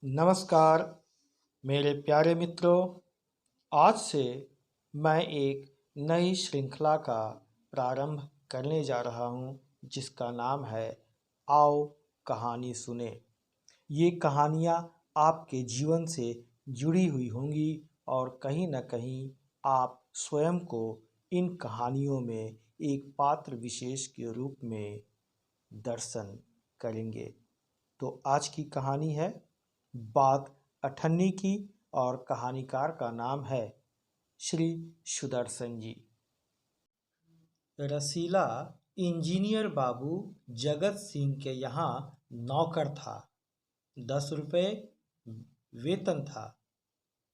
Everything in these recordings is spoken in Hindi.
नमस्कार मेरे प्यारे मित्रों। आज से मैं एक नई श्रृंखला का प्रारंभ करने जा रहा हूँ जिसका नाम है आओ कहानी सुने। ये कहानियाँ आपके जीवन से जुड़ी हुई होंगी और कहीं न कहीं आप स्वयं को इन कहानियों में एक पात्र विशेष के रूप में दर्शन करेंगे। तो आज की कहानी है बात अठन्नी की और कहानीकार का नाम है श्री सुदर्शन जी। रसीला इंजीनियर बाबू जगत सिंह के यहाँ नौकर था। 10 रुपये वेतन था।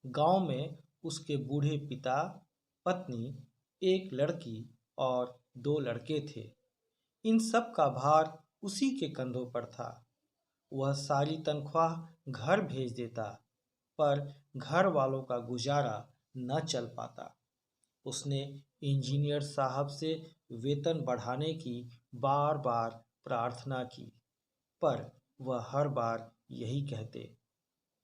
गांव में उसके बूढ़े पिता, पत्नी, एक लड़की और 2 लड़के थे। इन सब का भार उसी के कंधों पर था। वह सारी तनख्वाह घर भेज देता, पर घर वालों का गुजारा न चल पाता। उसने इंजीनियर साहब से वेतन बढ़ाने की बार बार प्रार्थना की, पर वह हर बार यही कहते,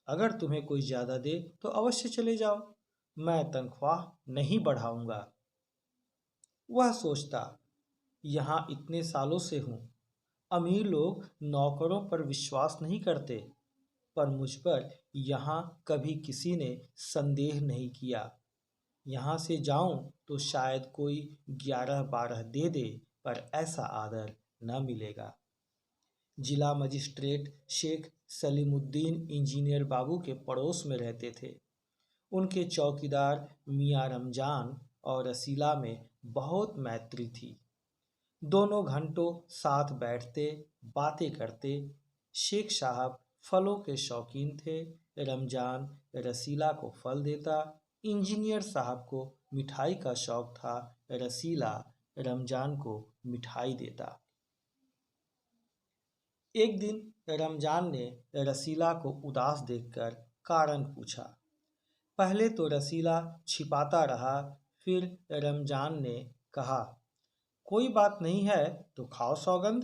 अगर तुम्हें कोई ज़्यादा दे तो अवश्य चले जाओ, मैं तनख्वाह नहीं बढ़ाऊंगा। वह सोचता, यहाँ इतने सालों से हूँ, अमीर लोग नौकरों पर विश्वास नहीं करते, पर मुझ पर यहाँ कभी किसी ने संदेह नहीं किया। यहाँ से जाऊं तो शायद कोई 11-12 दे दे, पर ऐसा आदर न मिलेगा। जिला मजिस्ट्रेट शेख सलीमुद्दीन इंजीनियर बाबू के पड़ोस में रहते थे। उनके चौकीदार मियाँ रमजान और रसीला में बहुत मैत्री थी। दोनों घंटों साथ बैठते, बातें करते। शेख साहब फलों के शौकीन थे। रमजान रसीला को फल देता। इंजीनियर साहब को मिठाई का शौक था। रसीला रमजान को मिठाई देता। एक दिन रमजान ने रसीला को उदास देखकर कारण पूछा। पहले तो रसीला छिपाता रहा, फिर रमजान ने कहा, कोई बात नहीं है तो खाओ सौगंध।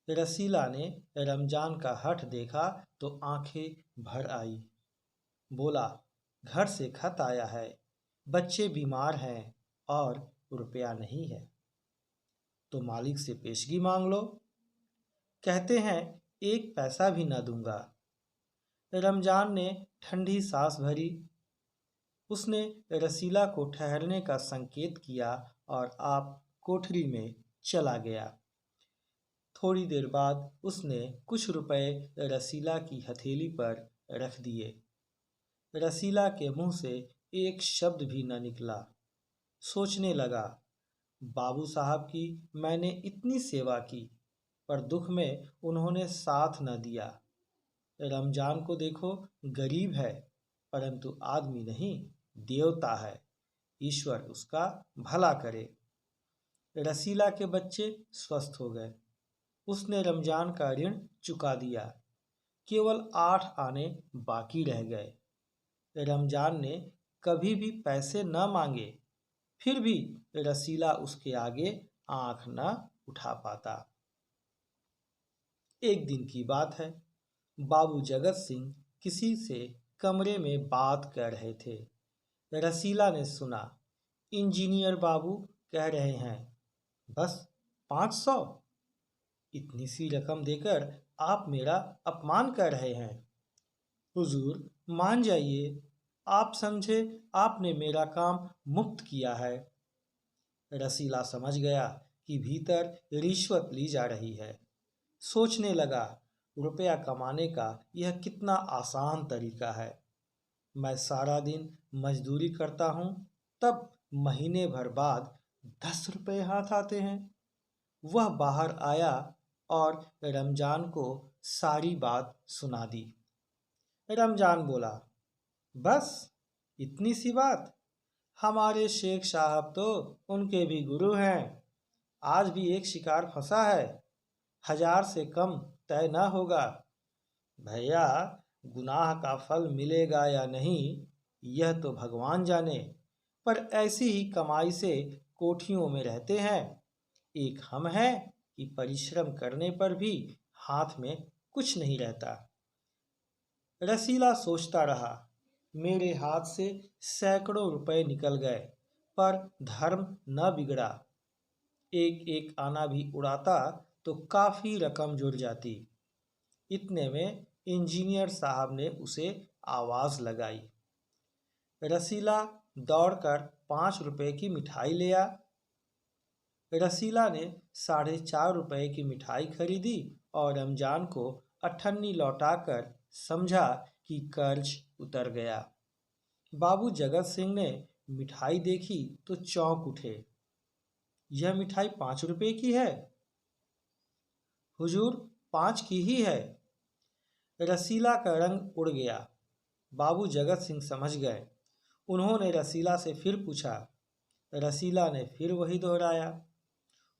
रसीला ने रमजान का हठ देखा तो आंखें भर आई। बोला, घर से खत आया है, बच्चे बीमार हैं और रुपया नहीं है, तो मालिक से पेशगी मांग लो। कहते हैं 1 पैसा भी न दूंगा। रमजान ने ठंडी सांस भरी। उसने रसीला को ठहरने का संकेत किया और आप कोठरी में चला गया। थोड़ी देर बाद उसने कुछ रुपए रसीला की हथेली पर रख दिए। रसीला के मुंह से एक शब्द भी न निकला। सोचने लगा, बाबू साहब की मैंने इतनी सेवा की, पर दुख में उन्होंने साथ न दिया। रमजान को देखो, गरीब है, परंतु आदमी नहीं, देवता है। ईश्वर उसका भला करे। रसीला के बच्चे स्वस्थ हो गए। उसने रमजान का ऋण चुका दिया। केवल 8 आने बाकी रह गए। रमजान ने कभी भी पैसे न मांगे, फिर भी रसीला उसके आगे आंख न उठा पाता। एक दिन की बात है। बाबू जगत सिंह किसी से कमरे में बात कर रहे थे। रसीला ने सुना, इंजीनियर बाबू कह रहे हैं, बस 500? इतनी सी रकम देकर आप मेरा अपमान कर रहे हैं। हुजूर मान जाइए, आप समझे आपने मेरा काम मुफ्त किया है। रसीला समझ गया कि भीतर रिश्वत ली जा रही है। सोचने लगा, रुपया कमाने का यह कितना आसान तरीका है। मैं सारा दिन मजदूरी करता हूँ, तब महीने भर बाद 10 रुपये हाथ आते हैं। वह बाहर आया और रमजान को सारी बात सुना दी। रमजान बोला, बस इतनी सी बात? हमारे शेख साहब तो उनके भी गुरु हैं। आज भी एक शिकार फंसा है, 1000 से कम तय न होगा। भैया, गुनाह का फल मिलेगा या नहीं यह तो भगवान जाने, पर ऐसी ही कमाई से कोठियों में रहते हैं। एक हम हैं कि परिश्रम करने पर भी हाथ में कुछ नहीं रहता। रसीला सोचता रहा, मेरे हाथ से सैकड़ों रुपए निकल गए, पर धर्म न बिगड़ा। एक एक आना भी उड़ाता तो काफी रकम जुड़ जाती। इतने में इंजीनियर साहब ने उसे आवाज लगाई। रसीला दौड़कर 5 रुपए की मिठाई ले आ। रसीला ने 4.5 रुपए की मिठाई खरीदी और रमजान को अठन्नी लौटाकर समझा कि कर्ज उतर गया। बाबू जगत सिंह ने मिठाई देखी तो चौंक उठे। यह मिठाई 5 रुपए की है? हुजूर, 5 की ही है। रसीला का रंग उड़ गया। बाबू जगत सिंह समझ गए। उन्होंने रसीला से फिर पूछा। रसीला ने फिर वही दोहराया।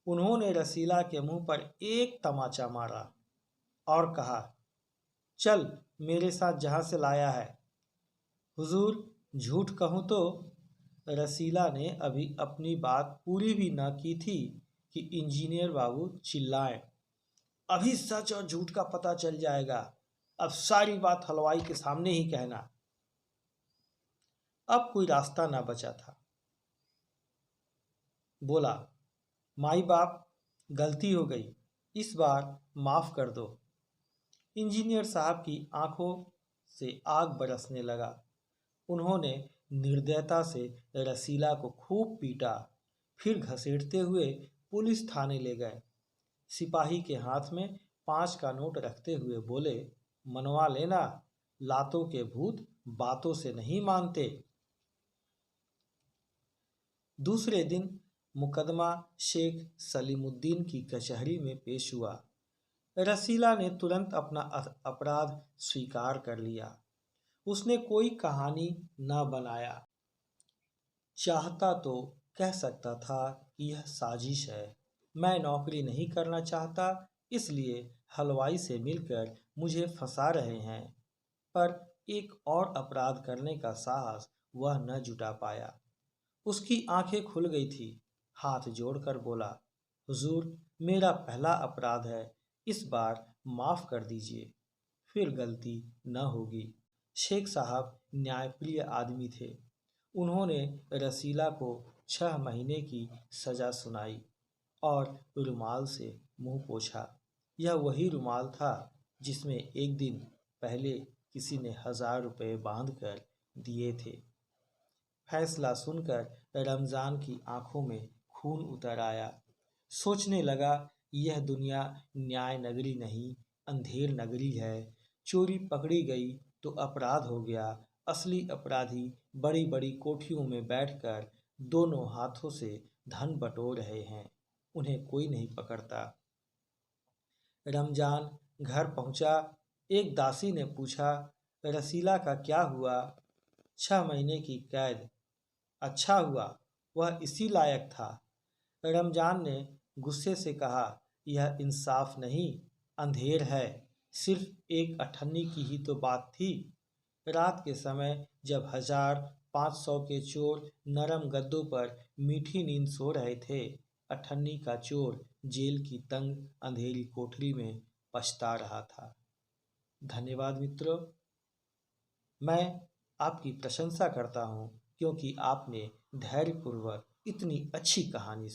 उन्होंने रसीला के मुंह पर एक तमाचा मारा और कहा, चल मेरे साथ जहां से लाया है। हुजूर, झूठ कहूं तो? रसीला ने अभी अपनी बात पूरी भी न की थी कि इंजीनियर बाबू चिल्लाए, अभी सच और झूठ का पता चल जाएगा। अब सारी बात हलवाई के सामने ही कहना। अब कोई रास्ता ना बचा था। बोला, माई बाप, गलती हो गई, इस बार माफ कर दो। इंजीनियर साहब की आंखों से आग बरसने लगा। उन्होंने निर्दयता से रसीला को खूब पीटा, फिर घसीटते हुए पुलिस थाने ले गए। सिपाही के हाथ में 5 का नोट रखते हुए बोले, मनवा लेना, लातों के भूत बातों से नहीं मानते। दूसरे दिन मुकदमा शेख सलीमुद्दीन की कचहरी में पेश हुआ। रसीला ने तुरंत अपना अपराध स्वीकार कर लिया। उसने कोई कहानी न बनाया। चाहता तो कह सकता था कि यह साजिश है, मैं नौकरी नहीं करना चाहता, इसलिए हलवाई से मिलकर मुझे फंसा रहे हैं। पर एक और अपराध करने का साहस वह न जुटा पाया। उसकी आंखें खुल गई थी। हाथ जोड़कर बोला, हुजूर, मेरा पहला अपराध है, इस बार माफ कर दीजिए, फिर गलती न होगी। शेख साहब न्यायप्रिय आदमी थे। उन्होंने रसीला को 6 महीने की सजा सुनाई और रुमाल से मुंह पोंछा। यह वही रुमाल था जिसमें एक दिन पहले किसी ने 1000 रुपए बांधकर दिए थे। फैसला सुनकर रमजान की आंखों में खून उतर आया। सोचने लगा, यह दुनिया न्याय नगरी नहीं, अंधेर नगरी है। चोरी पकड़ी गई तो अपराध हो गया। असली अपराधी बड़ी बड़ी कोठियों में बैठकर दोनों हाथों से धन बटोर रहे हैं, उन्हें कोई नहीं पकड़ता। रमजान घर पहुंचा। एक दासी ने पूछा, रसीला का क्या हुआ? 6 महीने की कैद। अच्छा हुआ, वह इसी लायक था। रमजान ने गुस्से से कहा, यह इंसाफ नहीं, अंधेर है। सिर्फ एक अठन्नी की ही तो बात थी। रात के समय जब 1500 के चोर नरम गद्दों पर मीठी नींद सो रहे थे, अठन्नी का चोर जेल की तंग अंधेरी कोठरी में पछता रहा था। धन्यवाद मित्रों। मैं आपकी प्रशंसा करता हूँ क्योंकि आपने धैर्यपूर्वक इतनी अच्छी कहानी